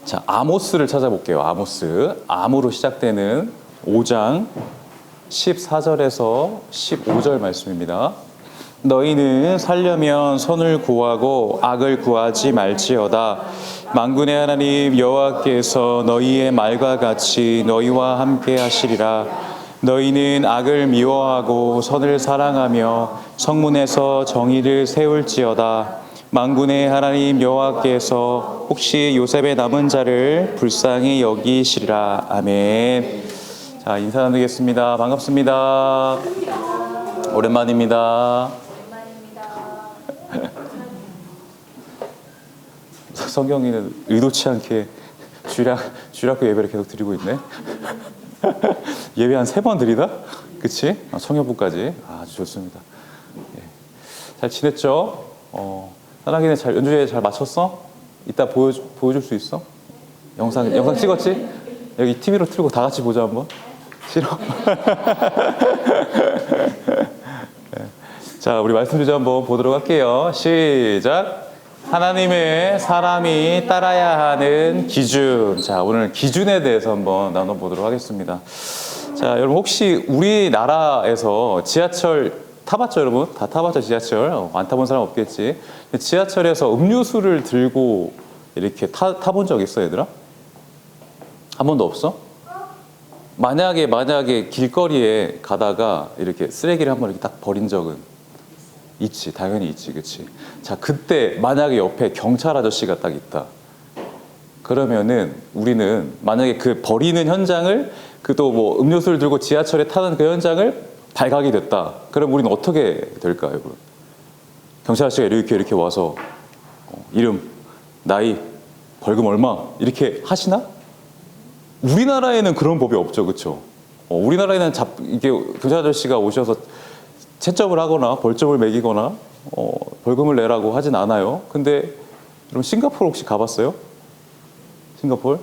자, 아모스를 찾아볼게요. 아모스. 암으로 시작되는 5장 14절에서 15절 말씀입니다. 너희는 살려면 선을 구하고 악을 구하지 말지어다. 만군의 하나님 여호와께서 너희의 말과 같이 너희와 함께 하시리라. 너희는 악을 미워하고 선을 사랑하며 성문에서 정의를 세울지어다. 만군의 하나님 여호와께서 혹시 요셉의 남은 자를 불쌍히 여기시리라. 아멘. 자, 인사 나누겠습니다. 반갑습니다. 오랜만입니다. 성경이는 의도치 않게 주일학교 예배를 계속 드리고 있네. 예배 한 3번 드리다? 그치? 청년부까지. 아주 좋습니다. 예. 잘 지냈죠? 사랑이네 잘 연주회 잘 마쳤어? 이따 보여줄 수 있어? 영상 찍었지? 여기 TV로 틀고 다 같이 보자 한번. 싫어? 네. 자, 우리 말씀 주제 한번 보도록 할게요. 시작. 하나님의 사람이 따라야 하는 기준. 자, 오늘 기준에 대해서 한번 나눠보도록 하겠습니다. 자, 여러분 혹시 우리나라에서 지하철 타봤죠, 여러분? 다 타봤죠, 지하철? 안 타본 사람 없겠지. 지하철에서 음료수를 들고 이렇게 타본 적 있어, 얘들아? 한 번도 없어? 만약에 길거리에 가다가 이렇게 쓰레기를 한번 이렇게 딱 버린 적은 있지, 당연히 있지, 그치? 자, 그때 만약에 옆에 경찰 아저씨가 딱 있다. 그러면은 우리는 만약에 그 버리는 현장을, 또 뭐 음료수를 들고 지하철에 타는 그 현장을 발각이 됐다. 그럼 우리는 어떻게 될까요, 여러분? 경찰 아저씨가 이렇게 와서 이름, 나이, 벌금 얼마 이렇게 하시나? 우리나라에는 그런 법이 없죠, 그렇죠? 우리나라에는 이게 경찰 아저씨가 오셔서 채점을 하거나 벌점을 매기거나 벌금을 내라고 하진 않아요. 근데 여러분 싱가포르 혹시 가봤어요? 싱가포르?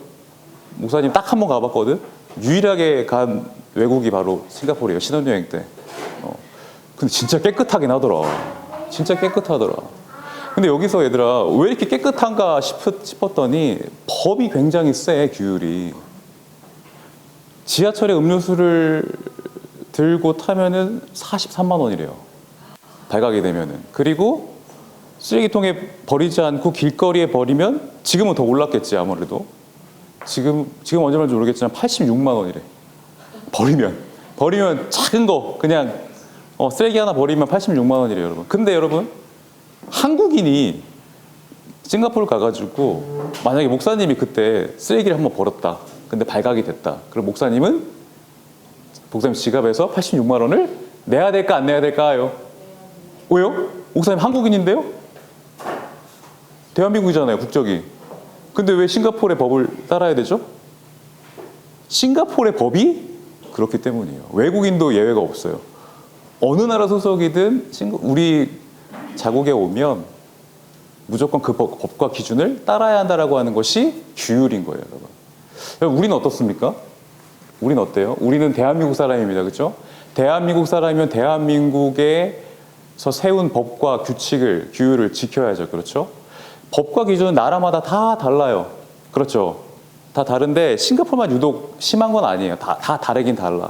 목사님 딱 한 번 가봤거든. 유일하게 간 외국이 바로 싱가포르예요. 신혼여행 때. 근데 진짜 깨끗하긴 하더라. 진짜 깨끗하더라. 근데 여기서 얘들아 왜 이렇게 깨끗한가 싶었더니 법이 굉장히 세, 규율이. 지하철에 음료수를 들고 타면은 43만 원이래요. 발각이 되면은. 그리고 쓰레기통에 버리지 않고 길거리에 버리면 지금은 더 올랐겠지, 아무래도. 지금 언제인지 모르겠지만 86만 원이래. 버리면 작은 거 그냥 쓰레기 하나 버리면 86만 원이래요, 여러분. 근데 여러분 한국인이 싱가포르 가가지고 만약에 목사님이 그때 쓰레기를 한번 버렸다. 근데 발각이 됐다. 그럼 목사님 지갑에서 86만 원을 내야 될까 안 내야 될까요? 왜요? 목사님 한국인인데요? 대한민국이잖아요, 국적이. 근데 왜 싱가포르의 법을 따라야 되죠? 싱가포르의 법이 그렇기 때문이에요. 외국인도 예외가 없어요. 어느 나라 소속이든 우리 자국에 오면 무조건 그 법과 기준을 따라야 한다라고 하는 것이 규율인 거예요, 여러분. 여러분, 우리는 어떻습니까? 우리는 어때요? 우리는 대한민국 사람입니다, 그렇죠? 대한민국 사람이면 대한민국에서 세운 법과 규율을 지켜야죠, 그렇죠? 법과 기준은 나라마다 다 달라요, 그렇죠? 다 다른데 싱가포르만 유독 심한 건 아니에요. 다 다르긴 달라.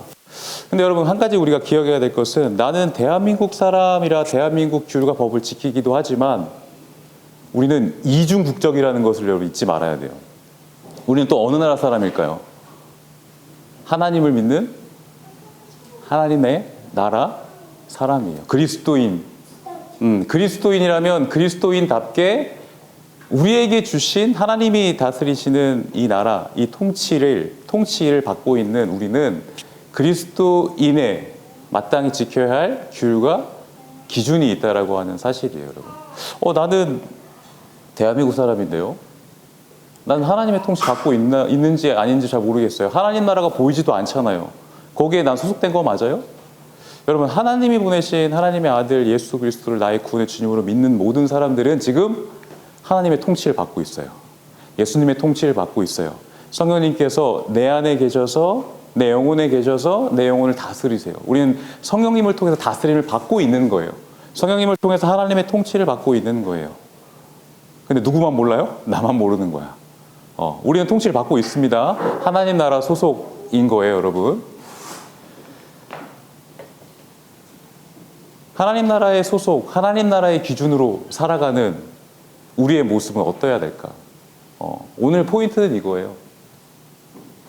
근데 여러분 한 가지 우리가 기억해야 될 것은 나는 대한민국 사람이라 대한민국 규율과 법을 지키기도 하지만 우리는 이중 국적이라는 것을 여러분 잊지 말아야 돼요. 우리는 또 어느 나라 사람일까요? 하나님을 믿는 하나님의 나라 사람이에요. 그리스도인. 그리스도인이라면 그리스도인답게 우리에게 주신 하나님이 다스리시는 이 나라, 이 통치를 받고 있는 우리는 그리스도인의 마땅히 지켜야 할 규율과 기준이 있다라고 하는 사실이에요, 여러분. 나는 대한민국 사람인데요. 난 하나님의 통치 받고 있는지 아닌지 잘 모르겠어요. 하나님 나라가 보이지도 않잖아요. 거기에 난 소속된 거 맞아요? 여러분, 하나님이 보내신 하나님의 아들 예수 그리스도를 나의 구원의 주님으로 믿는 모든 사람들은 지금 하나님의 통치를 받고 있어요. 예수님의 통치를 받고 있어요. 성령님께서 내 안에 계셔서 내 영혼에 계셔서 내 영혼을 다스리세요. 우리는 성령님을 통해서 다스림을 받고 있는 거예요. 성령님을 통해서 하나님의 통치를 받고 있는 거예요. 근데 누구만 몰라요? 나만 모르는 거야. 우리는 통치를 받고 있습니다. 하나님 나라 소속인 거예요, 여러분. 하나님 나라의 소속, 하나님 나라의 기준으로 살아가는 우리의 모습은 어떠해야 될까? 오늘 포인트는 이거예요.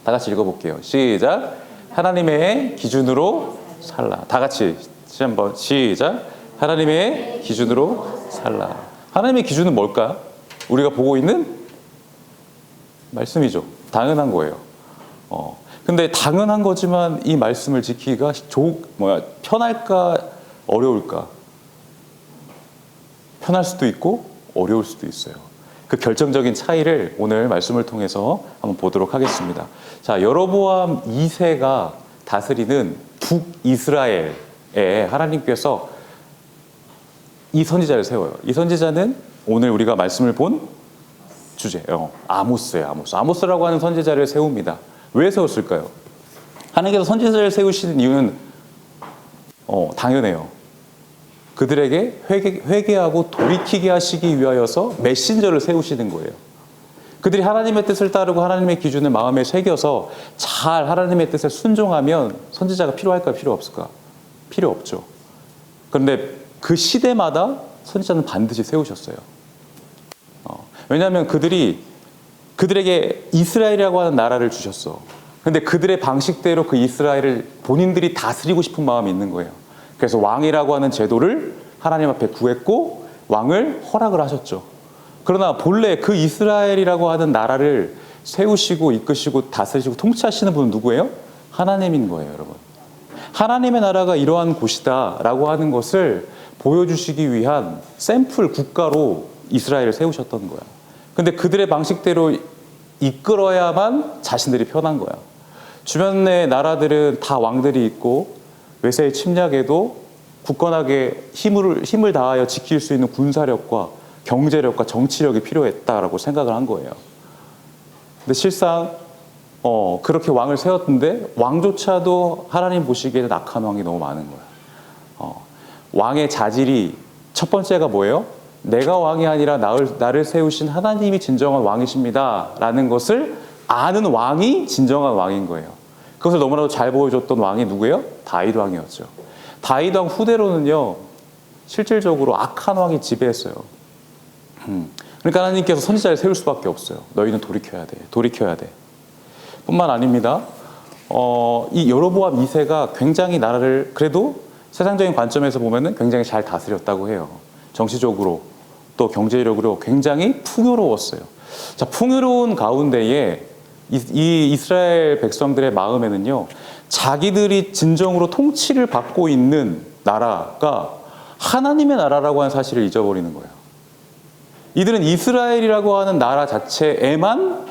다 같이 읽어볼게요. 시작. 하나님의 기준으로 살라. 다 같이 한번 시작. 하나님의 기준으로 살라. 하나님의 기준은 뭘까? 우리가 보고 있는 말씀이죠. 당연한 거예요. 근데 당연한 거지만 이 말씀을 지키기가 편할까 어려울까? 편할 수도 있고 어려울 수도 있어요. 그 결정적인 차이를 오늘 말씀을 통해서 한번 보도록 하겠습니다. 자, 여로보암 2세가 다스리는 북이스라엘에 하나님께서 이 선지자를 세워요. 이 선지자는 오늘 우리가 말씀을 본 주제예요. 아모스예요. 아모스라고 하는 선지자를 세웁니다. 왜 세웠을까요? 하나님께서 선지자를 세우시는 이유는 당연해요. 그들에게 회개하고 돌이키게 하시기 위하여서 메신저를 세우시는 거예요. 그들이 하나님의 뜻을 따르고 하나님의 기준을 마음에 새겨서 잘 하나님의 뜻에 순종하면 선지자가 필요할까 필요 없을까? 필요 없죠. 그런데 그 시대마다 선지자는 반드시 세우셨어요. 왜냐하면 그들에게 이스라엘이라고 하는 나라를 주셨어. 근데 그들의 방식대로 그 이스라엘을 본인들이 다스리고 싶은 마음이 있는 거예요. 그래서 왕이라고 하는 제도를 하나님 앞에 구했고 왕을 허락을 하셨죠. 그러나 본래 그 이스라엘이라고 하는 나라를 세우시고 이끄시고 다스리시고 통치하시는 분은 누구예요? 하나님인 거예요, 여러분. 하나님의 나라가 이러한 곳이다라고 하는 것을 보여주시기 위한 샘플 국가로 이스라엘을 세우셨던 거야. 근데 그들의 방식대로 이끌어야만 자신들이 편한 거야. 주변의 나라들은 다 왕들이 있고 외세의 침략에도 굳건하게 힘을 다하여 지킬 수 있는 군사력과 경제력과 정치력이 필요했다라고 생각을 한 거예요. 근데 실상 그렇게 왕을 세웠는데 왕조차도 하나님 보시기에는 악한 왕이 너무 많은 거야. 왕의 자질이 첫 번째가 뭐예요? 내가 왕이 아니라 나를 세우신 하나님이 진정한 왕이십니다 라는 것을 아는 왕이 진정한 왕인 거예요. 그것을 너무나도 잘 보여줬던 왕이 누구예요? 다윗 왕이었죠. 다윗 왕 후대로는요, 실질적으로 악한 왕이 지배했어요. 그러니까 하나님께서 선지자를 세울 수밖에 없어요. 너희는 돌이켜야 돼. 뿐만 아닙니다. 이 여로보암 2세가 굉장히 나라를 그래도 세상적인 관점에서 보면은 굉장히 잘 다스렸다고 해요. 정치적으로 또 경제력으로 굉장히 풍요로웠어요. 자, 풍요로운 가운데에 이 이스라엘 백성들의 마음에는요, 자기들이 진정으로 통치를 받고 있는 나라가 하나님의 나라라고 하는 사실을 잊어버리는 거예요. 이들은 이스라엘이라고 하는 나라 자체에만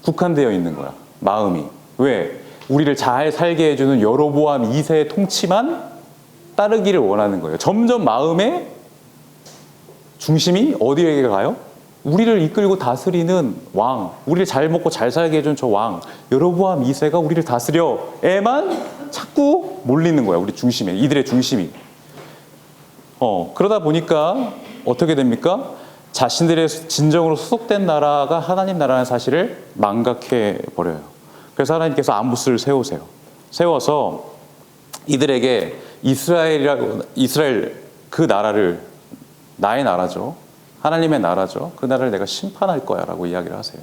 국한되어 있는 거야, 마음이. 왜? 우리를 잘 살게 해주는 여로보암 2세의 통치만 따르기를 원하는 거예요. 점점 마음의 중심이 어디에게 가요? 우리를 이끌고 다스리는 왕, 우리를 잘 먹고 잘 살게 해준 저 왕, 여로보암 2세가 우리를 다스려에만 자꾸 몰리는 거야. 우리 중심에, 이들의 중심이. 그러다 보니까 어떻게 됩니까? 자신들의 진정으로 소속된 나라가 하나님 나라라는 사실을 망각해 버려요. 그래서 하나님께서 아모스를 세워서 이들에게 이스라엘 그 나라를, 나의 나라죠, 하나님의 나라죠, 그 나라를 내가 심판할 거야 라고 이야기를 하세요.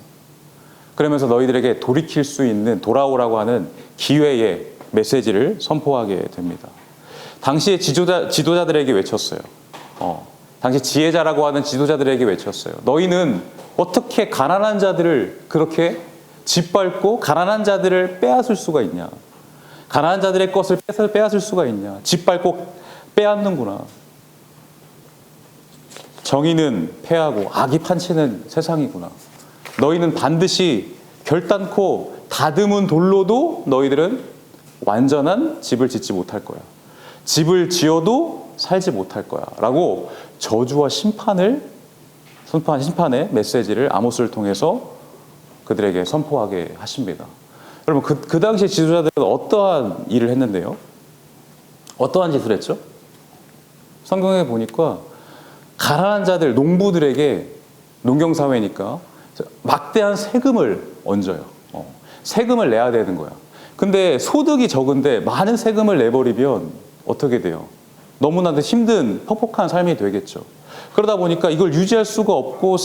그러면서 너희들에게 돌이킬 수 있는, 돌아오라고 하는 기회의 메시지를 선포하게 됩니다. 당시의 지도자들에게 외쳤어요. 당시 지혜자라고 하는 지도자들에게 외쳤어요. 너희는 어떻게 가난한 자들을 그렇게 짓밟고 가난한 자들을 빼앗을 수가 있냐? 가난한 자들의 것을 빼앗을 수가 있냐? 짓밟고 빼앗는구나. 정의는 패하고 악이 판치는 세상이구나. 너희는 반드시 결단코 다듬은 돌로도 너희들은 완전한 집을 짓지 못할 거야. 집을 지어도 살지 못할 거야 라고 저주와 심판의 메시지를 아모스를 통해서 그들에게 선포하게 하십니다. 여러분, 그 당시 지도자들은 어떠한 일을 했는데요? 어떠한 짓을 했죠? 성경에 보니까 가난한 자들, 농부들에게, 농경사회니까 막대한 세금을 얹어요. 세금을 내야 되는 거야. 근데 소득이 적은데 많은 세금을 내버리면 어떻게 돼요? 너무나도 힘든 퍽퍽한 삶이 되겠죠. 그러다 보니까 이걸 유지할 수가 없고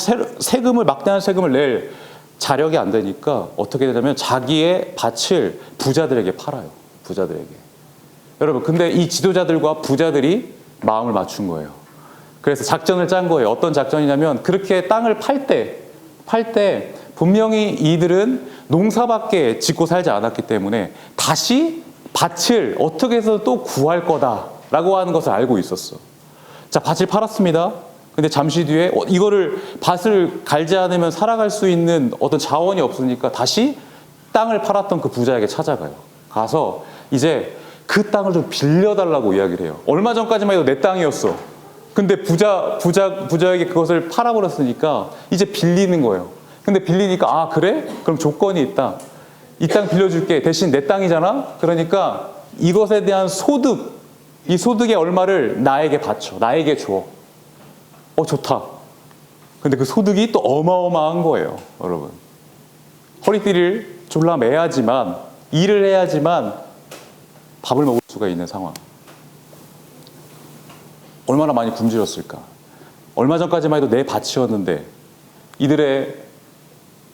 막대한 세금을 낼 자력이 안 되니까 어떻게 되냐면 자기의 밭을 부자들에게 팔아요. 부자들에게. 여러분, 근데 이 지도자들과 부자들이 마음을 맞춘 거예요. 그래서 작전을 짠 거예요. 어떤 작전이냐면 그렇게 땅을 팔 때 분명히 이들은 농사밖에 짓고 살지 않았기 때문에 다시 밭을 어떻게 해서 또 구할 거다라고 하는 것을 알고 있었어. 자, 밭을 팔았습니다. 근데 잠시 뒤에 이거를 밭을 갈지 않으면 살아갈 수 있는 어떤 자원이 없으니까 다시 땅을 팔았던 그 부자에게 찾아가요. 가서 이제 그 땅을 좀 빌려달라고 이야기를 해요. 얼마 전까지만 해도 내 땅이었어. 근데 부자에게 그것을 팔아버렸으니까 이제 빌리는 거예요. 근데 빌리니까, 아, 그래? 그럼 조건이 있다. 이 땅 빌려줄게. 대신 내 땅이잖아? 그러니까 이것에 대한 이 소득의 얼마를 나에게 바쳐. 나에게 줘. 좋다. 근데 그 소득이 또 어마어마한 거예요, 여러분. 허리띠를 졸라 매야지만, 일을 해야지만 밥을 먹을 수가 있는 상황. 얼마나 많이 굶주렸을까. 얼마 전까지만 해도 내 밭이었는데 이들의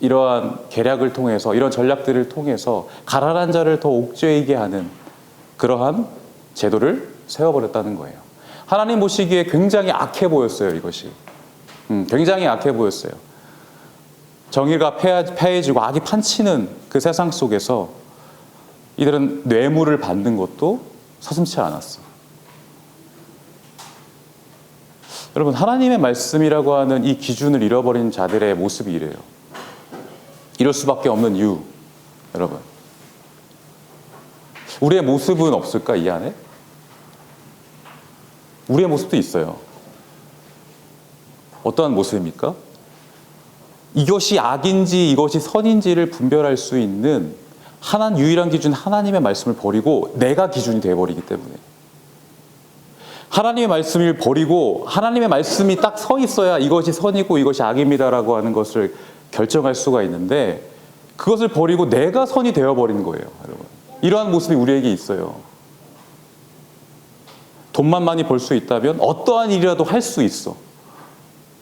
이러한 계략을 통해서, 이런 전략들을 통해서 가난한 자를 더 옥죄이게 하는 그러한 제도를 세워버렸다는 거예요. 하나님 보시기에 굉장히 악해 보였어요, 이것이. 굉장히 악해 보였어요. 정의가 패해지고 악이 판치는 그 세상 속에서 이들은 뇌물을 받는 것도 서슴지 않았어. 여러분, 하나님의 말씀이라고 하는 이 기준을 잃어버린 자들의 모습이 이래요. 이럴 수밖에 없는 이유, 여러분. 우리의 모습은 없을까, 이 안에? 우리의 모습도 있어요. 어떠한 모습입니까? 이것이 악인지 이것이 선인지를 분별할 수 있는 유일한 기준, 하나님의 말씀을 버리고 내가 기준이 되어버리기 때문에. 하나님의 말씀을 버리고 하나님의 말씀이 딱 서 있어야 이것이 선이고 이것이 악입니다라고 하는 것을 결정할 수가 있는데, 그것을 버리고 내가 선이 되어버린 거예요, 여러분. 이러한 모습이 우리에게 있어요. 돈만 많이 벌 수 있다면 어떠한 일이라도 할 수 있어.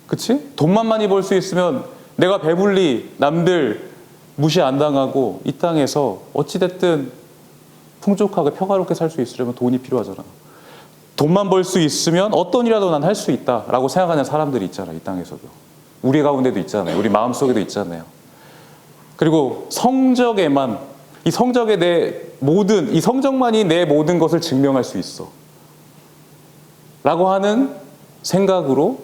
그치? 돈만 많이 벌 수 있으면 내가 배불리 남들 무시 안 당하고 이 땅에서 어찌됐든 풍족하게 평화롭게 살 수 있으려면 돈이 필요하잖아. 돈만 벌 수 있으면 어떤 일이라도 난 할 수 있다라고 생각하는 사람들이 있잖아요, 이 땅에서도. 우리 가운데도 있잖아요. 우리 마음속에도 있잖아요. 그리고 성적에만, 이 성적만이 내 모든 것을 증명할 수 있어 라고 하는 생각으로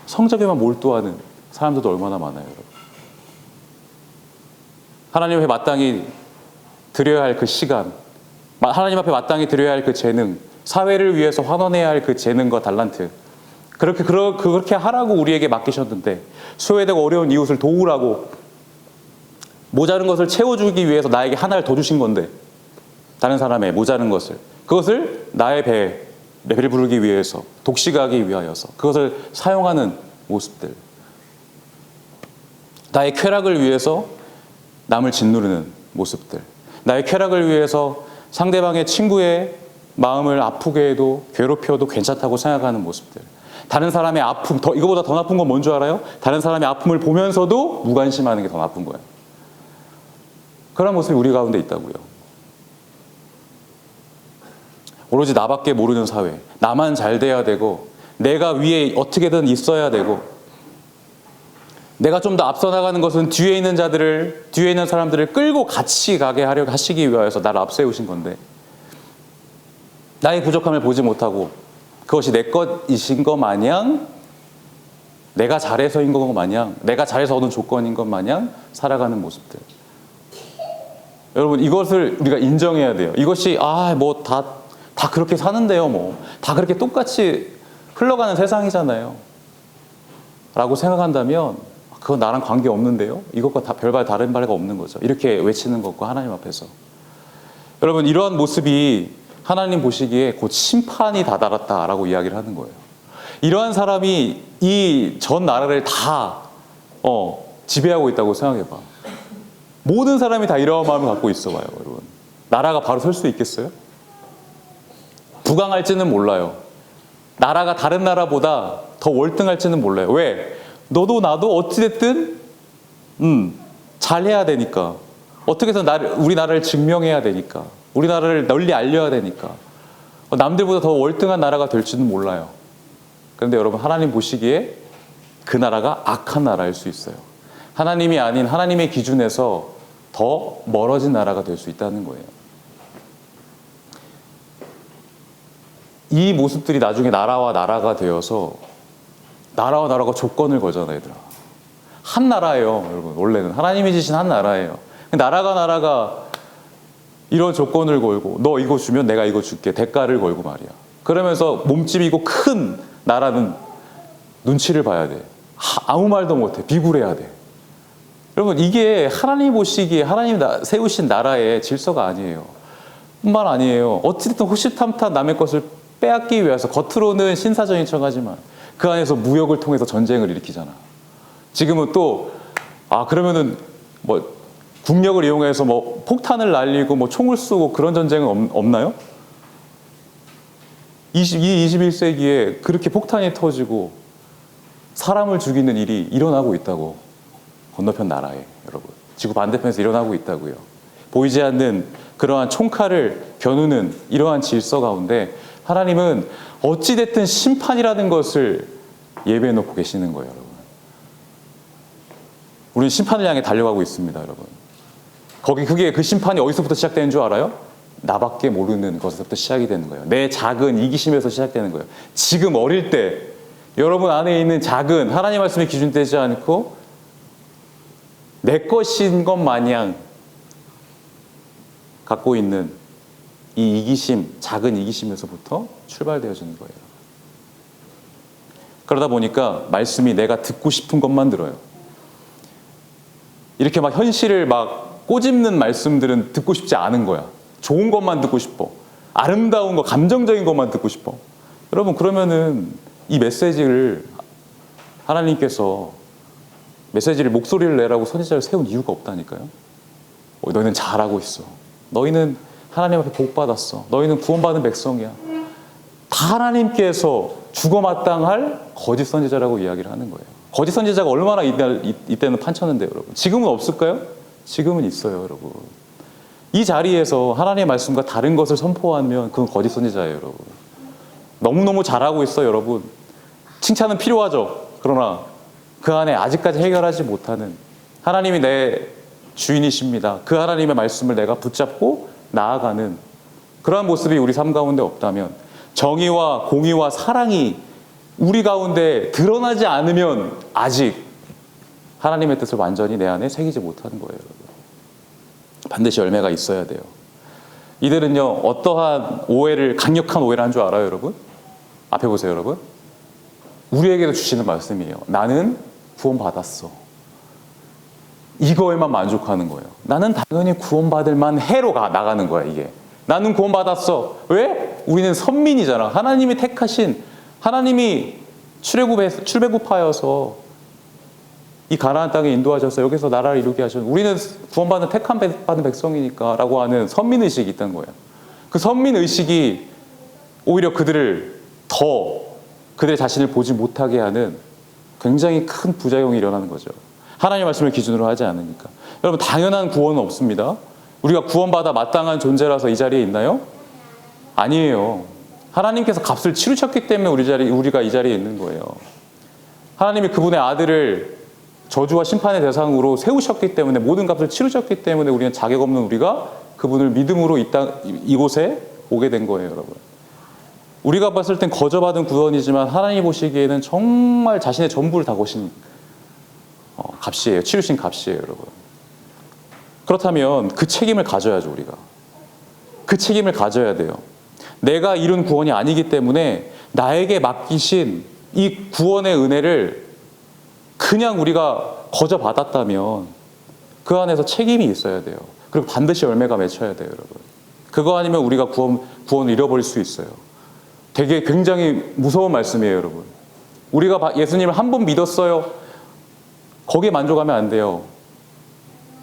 성적에만 몰두하는 사람들도 얼마나 많아요, 여러분. 하나님 앞에 마땅히 드려야 할 그 시간, 하나님 앞에 마땅히 드려야 할 그 재능, 사회를 위해서 환원해야 할 그 재능과 달란트, 그렇게 하라고 우리에게 맡기셨는데, 소외되고 어려운 이웃을 도우라고, 모자른 것을 채워주기 위해서 나에게 하나를 더 주신 건데, 다른 사람의 모자른 것을, 그것을 나의 배를 부르기 위해서, 독식하기 위하여서 그것을 사용하는 모습들, 나의 쾌락을 위해서 남을 짓누르는 모습들, 나의 쾌락을 위해서 상대방의 친구의 마음을 아프게 해도 괴롭혀도 괜찮다고 생각하는 모습들, 다른 사람의 아픔, 이거보다 더 나쁜 건 뭔 줄 알아요? 다른 사람의 아픔을 보면서도 무관심하는 게 더 나쁜 거예요. 그런 모습이 우리 가운데 있다고요. 오로지 나밖에 모르는 사회, 나만 잘 돼야 되고 내가 위에 어떻게든 있어야 되고, 내가 좀 더 앞서 나가는 것은 뒤에 있는 사람들을 끌고 같이 가게 하시기 위하여서 나를 앞세우신 건데, 나의 부족함을 보지 못하고 그것이 내 것이신 것 마냥, 내가 잘해서인 것 마냥, 내가 잘해서 얻은 조건인 것 마냥 살아가는 모습들. 여러분, 이것을 우리가 인정해야 돼요. 이것이 다 그렇게 사는데요, 다 그렇게 똑같이 흘러가는 세상이잖아요 라고 생각한다면 그건 나랑 관계없는데요, 이것과 다 별반 다른 바가 없는 거죠. 이렇게 외치는 것과 하나님 앞에서. 여러분, 이러한 모습이 하나님 보시기에 곧 심판이 다다랐다라고 이야기를 하는 거예요. 이러한 사람이 이 전 나라를 다 지배하고 있다고 생각해봐. 모든 사람이 다 이런 마음을 갖고 있어 봐요, 여러분. 나라가 바로 설 수 있겠어요? 부강할지는 몰라요. 나라가 다른 나라보다 더 월등할지는 몰라요. 왜? 너도 나도 어찌됐든 잘해야 되니까. 어떻게 해서 우리나라를 증명해야 되니까. 우리나라를 널리 알려야 되니까. 남들보다 더 월등한 나라가 될지는 몰라요. 그런데 여러분, 하나님 보시기에 그 나라가 악한 나라일 수 있어요. 하나님이 아닌 하나님의 기준에서 더 멀어진 나라가 될 수 있다는 거예요. 이 모습들이 나중에 나라와 나라가 되어서 나라와 나라가 조건을 거잖아요, 얘들아. 한 나라예요, 여러분. 원래는 하나님이 지신 한 나라예요. 나라가 이런 조건을 걸고 너 이거 주면 내가 이거 줄게, 대가를 걸고 말이야. 그러면서 몸집이고 큰 나라는 눈치를 봐야 돼. 아무 말도 못해. 비굴해야 돼. 여러분, 이게 하나님 보시기에 하나님 세우신 나라의 질서가 아니에요. 뿐만 아니에요. 어찌됐든 호시탐탐 남의 것을 빼앗기 위해서 겉으로는 신사적인 척하지만 그 안에서 무역을 통해서 전쟁을 일으키잖아. 지금은 또 그러면은 뭐 국력을 이용해서 뭐 폭탄을 날리고 뭐 총을 쏘고 그런 전쟁은 없나요? 21세기에 그렇게 폭탄이 터지고 사람을 죽이는 일이 일어나고 있다고. 건너편 나라에, 여러분. 지구 반대편에서 일어나고 있다고요. 보이지 않는 그러한 총칼을 겨누는 이러한 질서 가운데 하나님은 어찌됐든 심판이라는 것을 예배해 놓고 계시는 거예요, 여러분. 우리는 심판을 향해 달려가고 있습니다, 여러분. 그게 그 심판이 어디서부터 시작되는 줄 알아요? 나밖에 모르는 것에서부터 시작이 되는 거예요. 내 작은 이기심에서 시작되는 거예요. 지금 어릴 때 여러분 안에 있는 작은 하나님 말씀에 기준되지 않고 내 것인 것 마냥 갖고 있는 이 이기심, 작은 이기심에서부터 출발되어지는 거예요. 그러다 보니까 말씀이 내가 듣고 싶은 것만 들어요. 이렇게 막 현실을 막 꼬집는 말씀들은 듣고 싶지 않은 거야. 좋은 것만 듣고 싶어. 아름다운 거, 감정적인 것만 듣고 싶어. 여러분, 그러면은 이 메시지를 하나님께서 메시지를 목소리를 내라고 선지자를 세운 이유가 없다니까요. 너희는 잘하고 있어. 너희는 하나님 앞에 복 받았어. 너희는 구원받은 백성이야. 다 하나님께서 죽어마땅할 거짓 선지자라고 이야기를 하는 거예요. 거짓 선지자가 얼마나 이때는 판쳤는데요, 여러분. 지금은 없을까요? 지금은 있어요, 여러분. 이 자리에서 하나님의 말씀과 다른 것을 선포하면 그건 거짓 선지자예요, 여러분. 너무너무 잘하고 있어, 여러분. 칭찬은 필요하죠. 그러나 그 안에 아직까지 해결하지 못하는 하나님이 내 주인이십니다. 그 하나님의 말씀을 내가 붙잡고 나아가는 그러한 모습이 우리 삶 가운데 없다면, 정의와 공의와 사랑이 우리 가운데 드러나지 않으면 아직 하나님의 뜻을 완전히 내 안에 새기지 못하는 거예요, 여러분. 반드시 열매가 있어야 돼요. 이들은요, 어떠한 강력한 오해를 한 줄 알아요, 여러분? 앞에 보세요, 여러분. 우리에게도 주시는 말씀이에요. 나는 구원받았어. 이거에만 만족하는 거예요. 나는 당연히 구원받을 만해로 나가는 거야, 이게. 나는 구원받았어. 왜? 우리는 선민이잖아. 하나님이 택하신, 하나님이 출애굽하여서 이 가나안 땅에 인도하셔서 여기서 나라를 이루게 하셨는데 우리는 구원받은 택함 받은 백성이니까 라고 하는 선민의식이 있다는 거예요. 그 선민의식이 오히려 그들의 자신을 보지 못하게 하는 굉장히 큰 부작용이 일어나는 거죠. 하나님의 말씀을 기준으로 하지 않으니까. 여러분, 당연한 구원은 없습니다. 우리가 구원받아 마땅한 존재라서 이 자리에 있나요? 아니에요. 하나님께서 값을 치르셨기 때문에 우리가 이 자리에 있는 거예요. 하나님이 그분의 아들을 저주와 심판의 대상으로 세우셨기 때문에, 모든 값을 치르셨기 때문에 우리는 자격 없는 우리가 그분을 믿음으로 이곳에 오게 된 거예요, 여러분. 우리가 봤을 땐 거저받은 구원이지만 하나님 보시기에는 정말 자신의 전부를 다 거신 값이에요. 치르신 값이에요, 여러분. 그렇다면 그 책임을 가져야죠, 우리가. 그 책임을 가져야 돼요. 내가 이룬 구원이 아니기 때문에 나에게 맡기신 이 구원의 은혜를 그냥 우리가 거저 받았다면 그 안에서 책임이 있어야 돼요. 그리고 반드시 열매가 맺혀야 돼요, 여러분. 그거 아니면 우리가 구원을 잃어버릴 수 있어요. 되게 굉장히 무서운 말씀이에요, 여러분. 우리가 예수님을 한 번 믿었어요. 거기에 만족하면 안 돼요.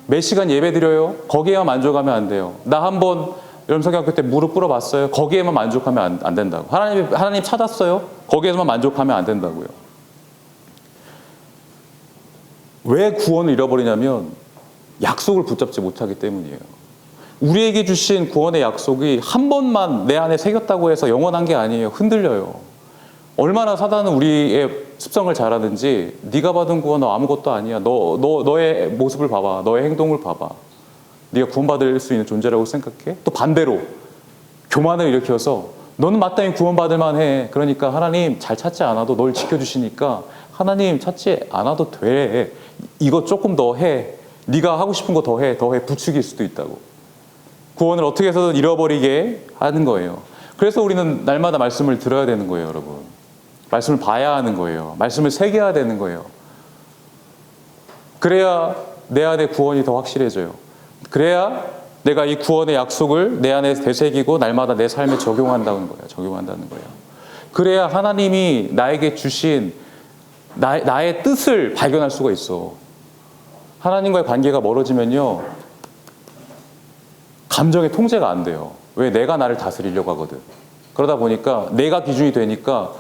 몇 시간 예배 드려요? 거기에만 만족하면 안 돼요. 나 한번 염성학교 때 무릎 꿇어봤어요? 거기에만 만족하면 안 된다고. 하나님 찾았어요? 거기에만 만족하면 안 된다고요. 왜 구원을 잃어버리냐면 약속을 붙잡지 못하기 때문이에요. 우리에게 주신 구원의 약속이 한 번만 내 안에 새겼다고 해서 영원한 게 아니에요. 흔들려요. 얼마나 사단은 우리의 습성을 잘 아는지 네가 받은 구원은 아무것도 아니야. 너의 모습을 봐봐. 너의 행동을 봐봐. 네가 구원받을 수 있는 존재라고 생각해? 또 반대로 교만을 일으켜서 너는 마땅히 구원받을 만해. 그러니까 하나님 잘 찾지 않아도 널 지켜주시니까 하나님 찾지 않아도 돼. 이거 조금 더 해. 네가 하고 싶은 거 더 해. 부추길 수도 있다고. 구원을 어떻게 해서든 잃어버리게 하는 거예요. 그래서 우리는 날마다 말씀을 들어야 되는 거예요, 여러분. 말씀을 봐야 하는 거예요. 말씀을 새겨야 되는 거예요. 그래야 내 안에 구원이 더 확실해져요. 그래야 내가 이 구원의 약속을 내 안에 되새기고 날마다 내 삶에 적용한다는 거예요. 그래야 하나님이 나에게 주신 나의 뜻을 발견할 수가 있어. 하나님과의 관계가 멀어지면요, 감정의 통제가 안 돼요. 왜? 내가 나를 다스리려고 하거든. 그러다 보니까 내가 기준이 되니까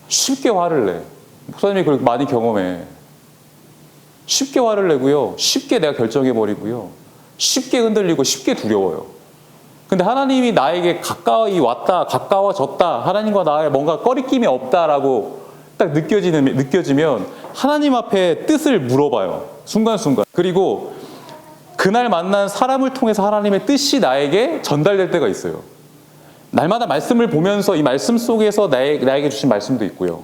쉽게 화를 내. 목사님이 그렇게 많이 경험해. 쉽게 화를 내고요. 쉽게 내가 결정해버리고요. 쉽게 흔들리고 쉽게 두려워요. 근데 하나님이 나에게 가까이 왔다, 가까워졌다, 하나님과 나의 뭔가 꺼리낌이 없다라고 딱 느껴지면 하나님 앞에 뜻을 물어봐요. 순간순간. 그리고 그날 만난 사람을 통해서 하나님의 뜻이 나에게 전달될 때가 있어요. 날마다 말씀을 보면서 이 말씀 속에서 나에게 주신 말씀도 있고요.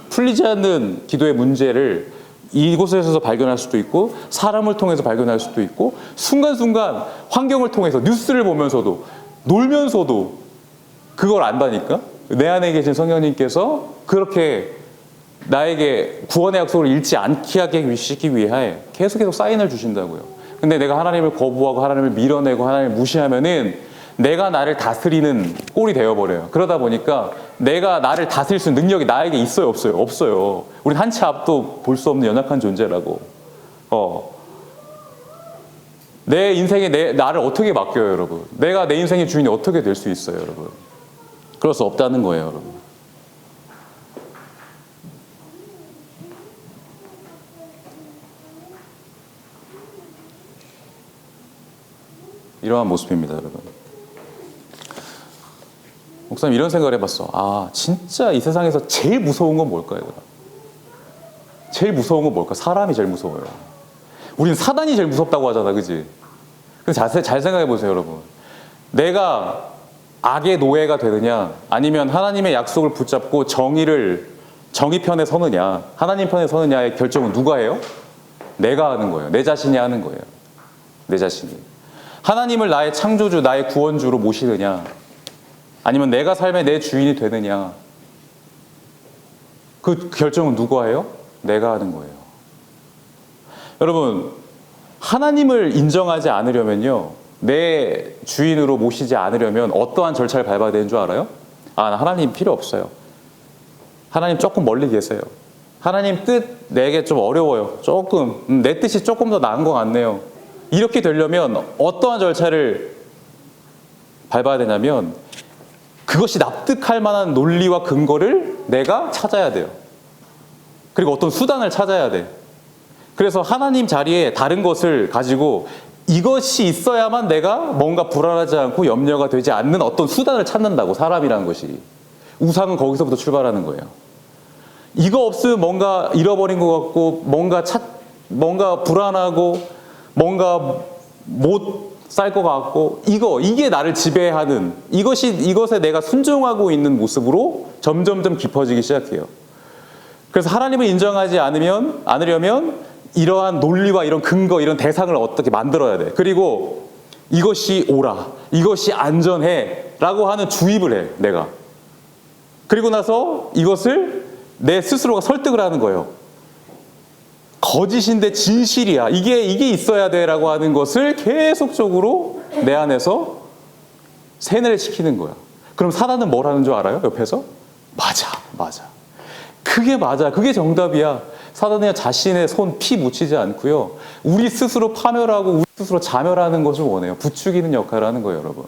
풀리지 않는 기도의 문제를 이곳에서 발견할 수도 있고, 사람을 통해서 발견할 수도 있고, 순간순간 환경을 통해서 뉴스를 보면서도, 놀면서도 그걸 안다니까? 내 안에 계신 성령님께서 그렇게 나에게 구원의 약속을 잃지 않게 하기 위해 계속 사인을 주신다고요. 근데 내가 하나님을 거부하고 하나님을 밀어내고 하나님을 무시하면은 내가 나를 다스리는 꼴이 되어버려요. 그러다 보니까 내가 나를 다스릴 수 있는 능력이 나에게 있어요, 없어요? 없어요. 우린 한 치 앞도 볼 수 없는 연약한 존재라고. 내 인생에 나를 어떻게 맡겨요, 여러분? 내가 내 인생의 주인이 어떻게 될 수 있어요, 여러분? 그럴 수 없다는 거예요, 여러분. 이러한 모습입니다, 여러분. 목사님, 이런 생각을 해봤어. 아, 진짜 이 세상에서 제일 무서운 건 뭘까요? 제일 무서운 건 뭘까? 사람이 제일 무서워요. 우리는 사단이 제일 무섭다고 하잖아, 그지? 근데 잘 생각해 보세요, 여러분. 내가 악의 노예가 되느냐, 아니면 하나님의 약속을 붙잡고 정의 편에 서느냐, 하나님 편에 서느냐의 결정은 누가 해요? 내가 하는 거예요. 내 자신이 하는 거예요. 내 자신이. 하나님을 나의 창조주, 나의 구원주로 모시느냐, 아니면 내가 삶의 내 주인이 되느냐, 그 결정은 누가 해요? 내가 하는 거예요. 여러분, 하나님을 인정하지 않으려면요, 내 주인으로 모시지 않으려면 어떠한 절차를 밟아야 되는 줄 알아요? 아, 나 하나님 필요 없어요. 하나님 조금 멀리 계세요. 하나님 뜻 내게 좀 어려워요. 조금 내 뜻이 조금 더 나은 것 같네요. 이렇게 되려면 어떠한 절차를 밟아야 되냐면 그것이 납득할 만한 논리와 근거를 내가 찾아야 돼요. 그리고 어떤 수단을 찾아야 돼. 그래서 하나님 자리에 다른 것을 가지고 이것이 있어야만 내가 뭔가 불안하지 않고 염려가 되지 않는 어떤 수단을 찾는다고, 사람이라는 것이. 우상은 거기서부터 출발하는 거예요. 이거 없으면 뭔가 잃어버린 것 같고, 뭔가 불안하고, 뭔가 못 살 것 같고, 이게 나를 지배하는, 이것에 내가 순종하고 있는 모습으로 점점점 깊어지기 시작해요. 그래서 하나님을 인정하지 않으려면 이러한 논리와 이런 근거, 이런 대상을 어떻게 만들어야 돼. 그리고 이것이 옳아, 이것이 안전해 라고 하는 주입을 해, 내가. 그리고 나서 이것을 내 스스로가 설득을 하는 거예요. 거짓인데 진실이야, 이게 있어야 돼 라고 하는 것을 계속적으로 내 안에서 세뇌를 시키는 거야. 그럼 사단은 뭘 하는 줄 알아요? 옆에서? 맞아. 그게 맞아. 그게 정답이야. 사단은요, 자신의 손 피 묻히지 않고요, 우리 스스로 파멸하고 우리 스스로 자멸하는 것을 원해요. 부추기는 역할을 하는 거예요, 여러분.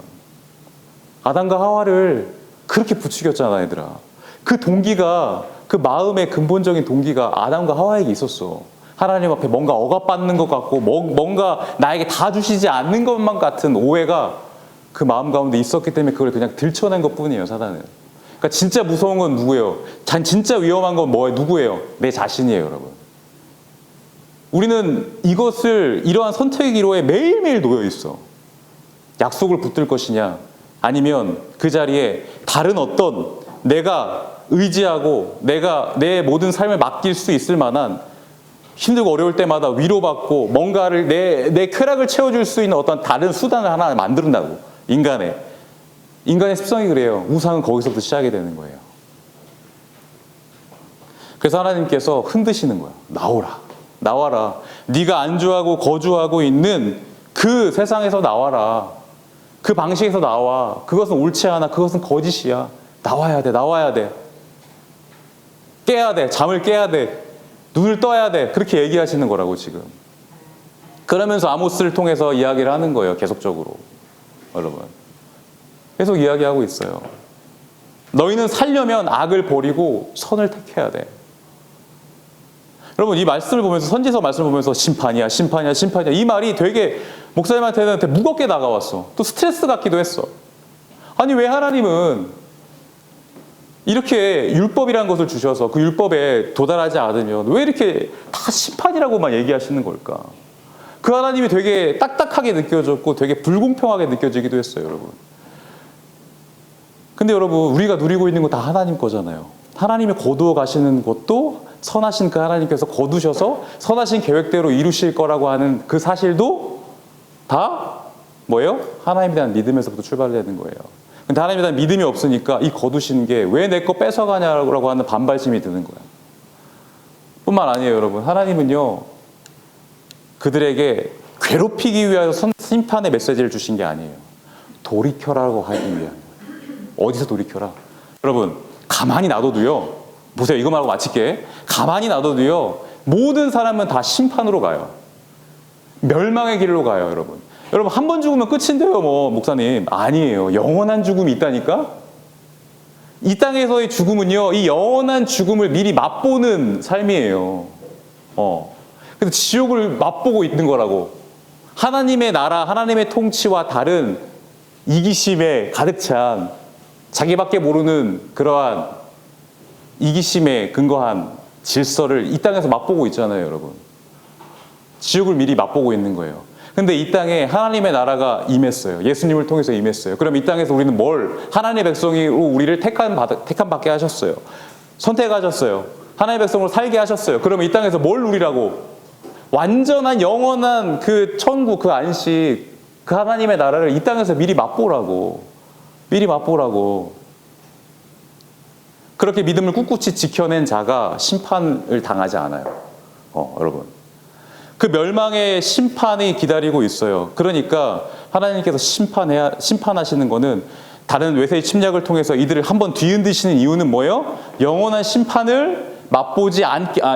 아담과 하와를 그렇게 부추겼잖아, 얘들아. 그 동기가, 그 마음의 근본적인 동기가 아담과 하와에게 있었어. 하나님 앞에 뭔가 억압받는 것 같고 뭔가 나에게 다 주시지 않는 것만 같은 오해가 그 마음 가운데 있었기 때문에 그걸 그냥 들춰낸 것뿐이에요, 사단은. 그러니까 진짜 무서운 건 누구예요? 진짜 위험한 건 뭐예요? 누구예요? 내 자신이에요, 여러분. 우리는 이러한 선택의 기로에 매일매일 놓여 있어. 약속을 붙들 것이냐, 아니면 그 자리에 다른 어떤 내가 의지하고 내가 내 모든 삶을 맡길 수 있을 만한, 힘들고 어려울 때마다 위로받고 뭔가를 내 쾌락을 채워줄 수 있는 어떤 다른 수단을 하나 만든다고. 인간의 습성이 그래요. 우상은 거기서부터 시작이 되는 거예요. 그래서 하나님께서 흔드시는 거야. 나와라. 네가 안주하고 거주하고 있는 그 세상에서 나와라. 그 방식에서 나와. 그것은 옳지 않아. 그것은 거짓이야. 나와야 돼. 깨야 돼. 잠을 깨야 돼. 눈을 떠야 돼. 그렇게 얘기하시는 거라고, 지금. 그러면서 아모스를 통해서 이야기를 하는 거예요, 계속적으로. 여러분. 계속 이야기하고 있어요. 너희는 살려면 악을 버리고 선을 택해야 돼. 여러분, 이 말씀을 보면서, 선지서 말씀을 보면서 심판이야. 이 말이 되게 목사님한테는 되게 무겁게 다가왔어. 또 스트레스 같기도 했어. 아니, 왜 하나님은 이렇게 율법이라는 것을 주셔서 그 율법에 도달하지 않으면 왜 이렇게 다 심판이라고만 얘기하시는 걸까? 그 하나님이 되게 딱딱하게 느껴졌고 되게 불공평하게 느껴지기도 했어요, 여러분. 근데 여러분, 우리가 누리고 있는 거 다 하나님 거잖아요. 하나님이 거두어 가시는 것도 선하신 그 하나님께서 거두셔서 선하신 계획대로 이루실 거라고 하는 그 사실도 다 뭐예요? 하나님에 대한 믿음에서부터 출발되는 거예요. 근데 하나님에 대한 믿음이 없으니까 이 거두시는 게 왜 내 거 뺏어가냐라고 하는 반발심이 드는 거야. 뿐만 아니에요, 여러분. 하나님은요, 그들에게 괴롭히기 위해서 심판의 메시지를 주신 게 아니에요. 돌이켜라고 하기 위한. 어디서 돌이켜라? 여러분, 가만히 놔둬도요, 보세요, 이거 말고 마칠게. 가만히 놔둬도요, 모든 사람은 다 심판으로 가요. 멸망의 길로 가요, 여러분. 여러분, 한 번 죽으면 끝인데요, 목사님. 아니에요. 영원한 죽음이 있다니까? 이 땅에서의 죽음은요, 이 영원한 죽음을 미리 맛보는 삶이에요. 그래서 지옥을 맛보고 있는 거라고. 하나님의 나라, 하나님의 통치와 다른 이기심에 가득 찬 자기밖에 모르는 그러한 이기심에 근거한 질서를 이 땅에서 맛보고 있잖아요, 여러분. 지옥을 미리 맛보고 있는 거예요. 근데 이 땅에 하나님의 나라가 임했어요. 예수님을 통해서 임했어요. 그럼 이 땅에서 우리는 하나님의 백성으로 우리를 택함 받게 하셨어요. 선택하셨어요. 하나님의 백성으로 살게 하셨어요. 그러면 이 땅에서 뭘 누리라고? 완전한 영원한 그 천국, 그 안식, 그 하나님의 나라를 이 땅에서 미리 맛보라고. 그렇게 믿음을 꿋꿋이 지켜낸 자가 심판을 당하지 않아요. 여러분. 그 멸망의 심판이 기다리고 있어요. 그러니까 하나님께서 심판하시는 거는 다른 외세의 침략을 통해서 이들을 한번 뒤흔드시는 이유는 뭐예요? 영원한 심판을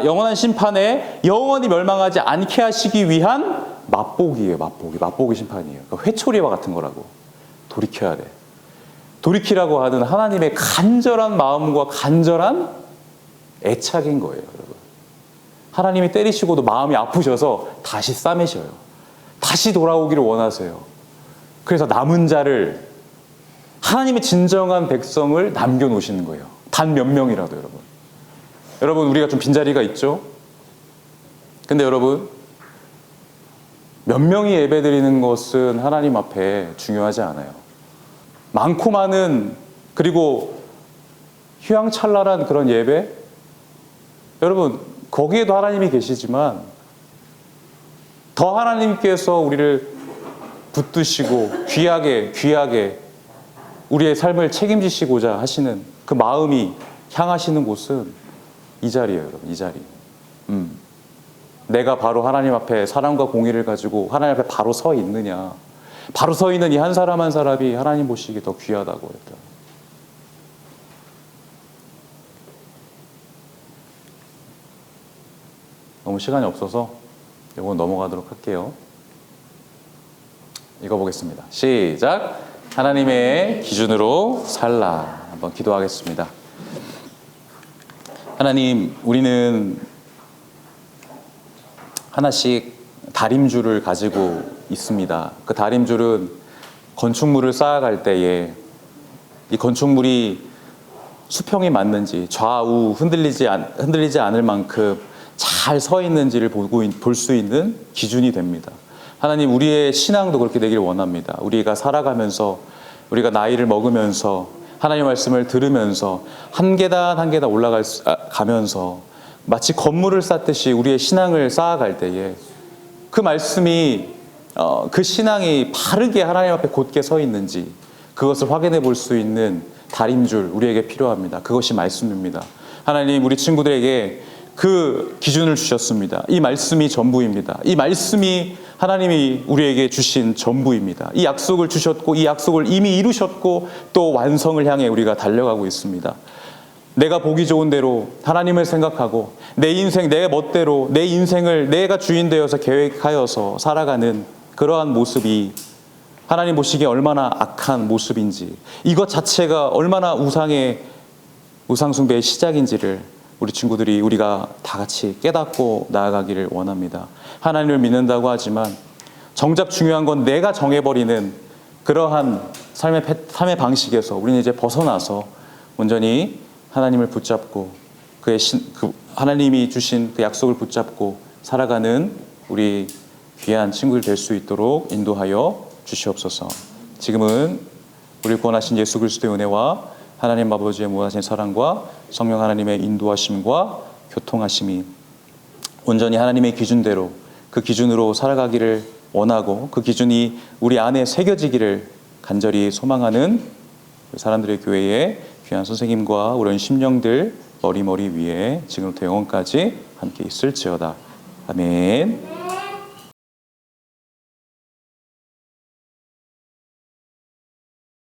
영원한 심판에 영원히 멸망하지 않게 하시기 위한 맛보기예요. 맛보기 심판이에요. 그러니까 회초리와 같은 거라고. 돌이켜야 돼. 돌이키라고 하는 하나님의 간절한 마음과 간절한 애착인 거예요, 여러분. 하나님이 때리시고도 마음이 아프셔서 다시 싸매셔요. 다시 돌아오기를 원하세요. 그래서 남은 자를, 하나님의 진정한 백성을 남겨놓으시는 거예요. 단 몇 명이라도, 여러분. 여러분, 우리가 좀 빈자리가 있죠? 근데 여러분, 몇 명이 예배드리는 것은 하나님 앞에 중요하지 않아요. 많고 많은, 그리고 휘황찬란한 그런 예배? 여러분, 거기에도 하나님이 계시지만 더 하나님께서 우리를 붙드시고 귀하게 우리의 삶을 책임지시고자 하시는 그 마음이 향하시는 곳은 이 자리예요, 여러분. 이 자리. 내가 바로 하나님 앞에 사랑과 공의를 가지고 하나님 앞에 바로 서 있느냐. 바로 서 있는 이 한 사람 한 사람이 하나님 보시기에 더 귀하다고 했다. 너무 시간이 없어서 이건 넘어가도록 할게요. 읽어보겠습니다. 시작. 하나님의 기준으로 살라. 한번 기도하겠습니다. 하나님, 우리는 하나씩 다림줄을 가지고 있습니다. 그 다림줄은 건축물을 쌓아갈 때에 이 건축물이 수평이 맞는지 좌우 흔들리지 않을 만큼 잘 서 있는지를 볼 수 있는 기준이 됩니다. 하나님, 우리의 신앙도 그렇게 되기를 원합니다. 우리가 살아가면서, 우리가 나이를 먹으면서, 하나님의 말씀을 들으면서 한 계단 한 계단 올라가면서 마치 건물을 쌓듯이 우리의 신앙을 쌓아갈 때에 그 말씀이, 그 신앙이 바르게 하나님 앞에 곧게 서 있는지 그것을 확인해 볼 수 있는 다림줄 우리에게 필요합니다. 그것이 말씀입니다. 하나님, 우리 친구들에게 그 기준을 주셨습니다. 이 말씀이 전부입니다. 이 말씀이 하나님이 우리에게 주신 전부입니다. 이 약속을 주셨고 이 약속을 이미 이루셨고 또 완성을 향해 우리가 달려가고 있습니다. 내가 보기 좋은 대로 하나님을 생각하고 내 인생 내 멋대로 내 인생을 내가 주인 되어서 계획하여서 살아가는 그러한 모습이 하나님 보시기에 얼마나 악한 모습인지, 이것 자체가 얼마나 우상숭배의 시작인지를 우리 친구들이, 우리가 다 같이 깨닫고 나아가기를 원합니다. 하나님을 믿는다고 하지만 정작 중요한 건 내가 정해버리는 그러한 삶의 방식에서 우리는 이제 벗어나서 온전히 하나님을 붙잡고 하나님이 주신 그 약속을 붙잡고 살아가는 우리 귀한 친구들 될 수 있도록 인도하여 주시옵소서. 지금은 우리 구원하신 예수 그리스도의 은혜와 하나님 아버지의 무한하신 사랑과 성령 하나님의 인도하심과 교통하심이 온전히 하나님의 기준대로, 그 기준으로 살아가기를 원하고 그 기준이 우리 안에 새겨지기를 간절히 소망하는 사람들의 교회의 귀한 선생님과 우리 심령들 머리 위에 지금부터 영원까지 함께 있을지어다. 아멘.